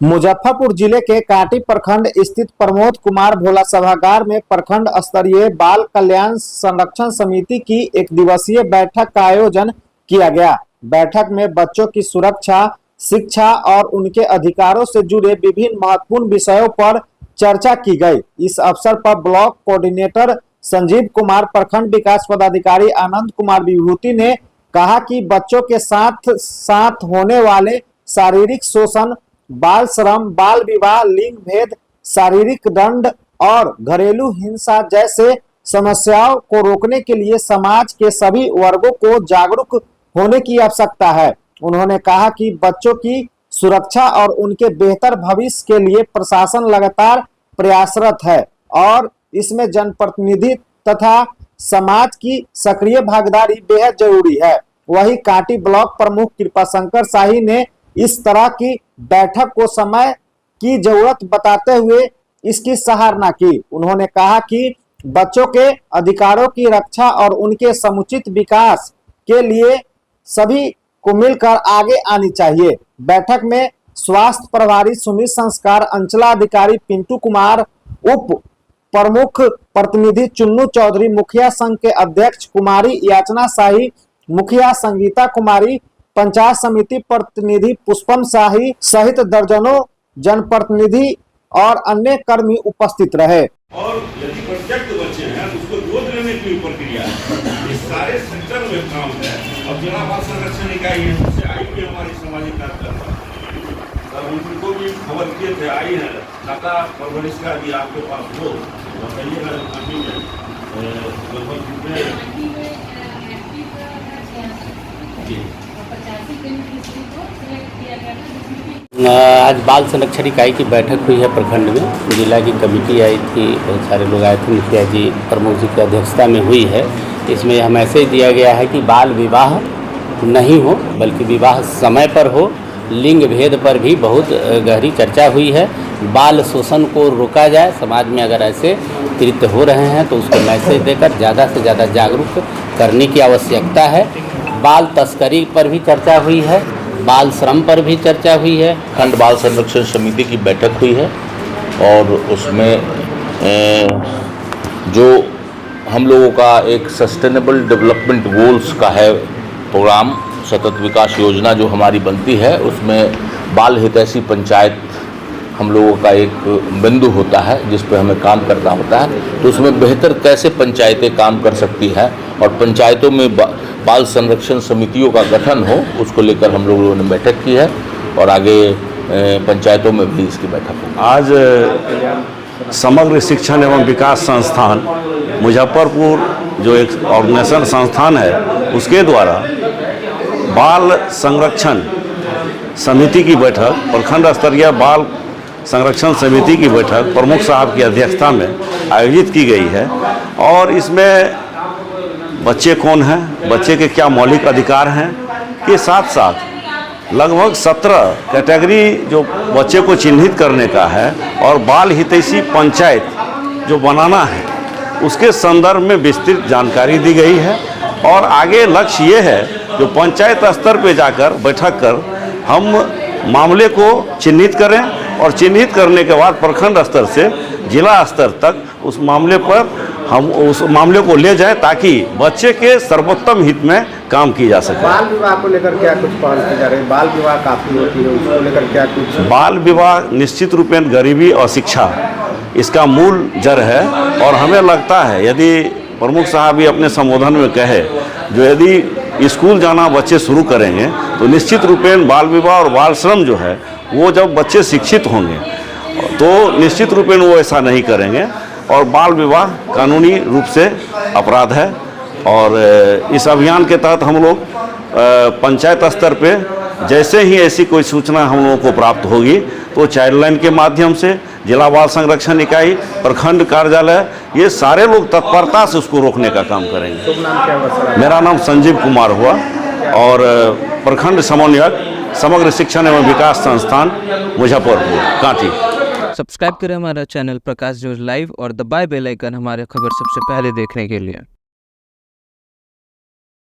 मुजफ्फरपुर जिले के कांटी प्रखंड स्थित प्रमोद कुमार भोला सभागार में प्रखंड स्तरीय बाल कल्याण संरक्षण समिति की एक दिवसीय बैठक का आयोजन किया गया। बैठक में बच्चों की सुरक्षा, शिक्षा और उनके अधिकारों से जुड़े विभिन्न महत्वपूर्ण विषयों पर चर्चा की गई। इस अवसर पर ब्लॉक कोऑर्डिनेटर संजीव कुमार, प्रखंड विकास पदाधिकारी आनंद कुमार विभूति ने कहा कि बच्चों के साथ होने वाले शारीरिक शोषण, बाल श्रम, बाल विवाह, लिंग भेद, शारीरिक दंड और घरेलू हिंसा जैसे समस्याओं को रोकने के लिए समाज के सभी वर्गों को जागरूक होने की आवश्यकता है। उन्होंने कहा कि बच्चों की सुरक्षा और उनके बेहतर भविष्य के लिए प्रशासन लगातार प्रयासरत है और इसमें जनप्रतिनिधि तथा समाज की सक्रिय भागीदारी बेहद जरूरी है। वहीं कांटी ब्लॉक प्रमुख कृपाशंकर शाही ने इस तरह की बैठक को समय की जरूरत बताते हुए इसकी सराहना की। उन्होंने कहा कि बच्चों के अधिकारों की रक्षा और उनके समुचित विकास के लिए सभी को मिलकर आगे आनी चाहिए। बैठक में स्वास्थ्य प्रभारी सुमित संस्कार, अंचलाधिकारी पिंटू कुमार, उप प्रमुख प्रतिनिधि चुन्नू चौधरी, मुखिया संघ के अध्यक्ष कुमारी याचना शाही, मुखिया संगीता कुमारी, पंचायत समिति प्रतिनिधि पुष्पम शाही सहित दर्जनों जनप्रतिनिधि और अन्य कर्मी उपस्थित रहे। और यदि प्रोजेक्ट बच्चे हैं तो उसको गोद लेने की प्रक्रिया है। इस सारे सेक्टर में काम है। अब जिला बाल संरक्षण इकाई है, उससे आई भी हमारी सामाजिक कार्यकर्ता, तब उनको भी खबर किए थे, आई है खाता परवरिश का भी आपके पास हो बताइएगा। लगभग आज बाल संरक्षण इकाई की बैठक हुई है प्रखंड में। जिला की कमेटी आई थी, बहुत सारे लोग आए थे, मुखिया जी प्रमुख जी की अध्यक्षता में हुई है। इसमें यह मैसेज दिया गया है कि बाल विवाह नहीं हो बल्कि विवाह समय पर हो। लिंग भेद पर भी बहुत गहरी चर्चा हुई है। बाल शोषण को रोका जाए, समाज में अगर ऐसे कृत्य हो रहे हैं तो उसको मैसेज देकर ज़्यादा से ज़्यादा जागरूक करने की आवश्यकता है। बाल तस्करी पर भी चर्चा हुई है, बाल श्रम पर भी चर्चा हुई है। खंड बाल संरक्षण समिति की बैठक हुई है और उसमें जो हम लोगों का एक सस्टेनेबल डेवलपमेंट गोल्स का है प्रोग्राम, सतत विकास योजना जो हमारी बनती है, उसमें बाल हितैषी पंचायत हम लोगों का एक बिंदु होता है जिस पर हमें काम करना होता है। तो उसमें बेहतर कैसे पंचायतें काम कर सकती हैं और पंचायतों में बाल संरक्षण समितियों का गठन हो, उसको लेकर हम लोगों ने बैठक की है और आगे पंचायतों में भी इसकी बैठक होगी। आज समग्र शिक्षण एवं विकास संस्थान मुजफ्फरपुर जो एक ऑर्गेनाइजेशन संस्थान है, उसके द्वारा बाल संरक्षण समिति की बैठक, प्रखंड स्तरीय बाल संरक्षण समिति की बैठक प्रमुख साहब की अध्यक्षता में आयोजित की गई है। और इसमें बच्चे कौन हैं, बच्चे के क्या मौलिक अधिकार हैं के साथ साथ लगभग 17 कैटेगरी जो बच्चे को चिन्हित करने का है और बाल हितैषी पंचायत जो बनाना है उसके संदर्भ में विस्तृत जानकारी दी गई है। और आगे लक्ष्य ये है जो पंचायत स्तर पे जाकर बैठक कर हम मामले को चिन्हित करें और चिन्हित करने के बाद प्रखंड स्तर से जिला स्तर तक उस मामले पर हम उस मामले को ले जाएं ताकि बच्चे के सर्वोत्तम हित में काम की जा सके। बाल विवाह को लेकर क्या कुछ पहल की जा रही है? बाल विवाह काफी होती है, उसको लेकर क्या कुछ? बाल विवाह निश्चित रूपेण गरीबी और शिक्षा इसका मूल जड़ है। और हमें लगता है यदि प्रमुख साहब भी अपने संबोधन में कहे जो यदि स्कूल जाना बच्चे शुरू करेंगे तो निश्चित रूपेण बाल विवाह और बाल श्रम जो है वो जब बच्चे शिक्षित होंगे तो निश्चित रूपेण वो ऐसा नहीं करेंगे। और बाल विवाह कानूनी रूप से अपराध है। और इस अभियान के तहत हम लोग पंचायत स्तर पे जैसे ही ऐसी कोई सूचना हम लोगों को प्राप्त होगी तो चाइल्डलाइन के माध्यम से जिला बाल संरक्षण इकाई, प्रखंड कार्यालय, ये सारे लोग तत्परता से उसको रोकने का काम करेंगे। मेरा नाम संजीव कुमार हुआ और प्रखंड समन्वयक समग्र शिक्षण एवं विकास संस्थान मुजफ्फरपुर कांटी। सब्सक्राइब करें हमारा चैनल प्रकाश न्यूज लाइव और दबाए बेल आइकन हमारे खबर सबसे पहले देखने के लिए।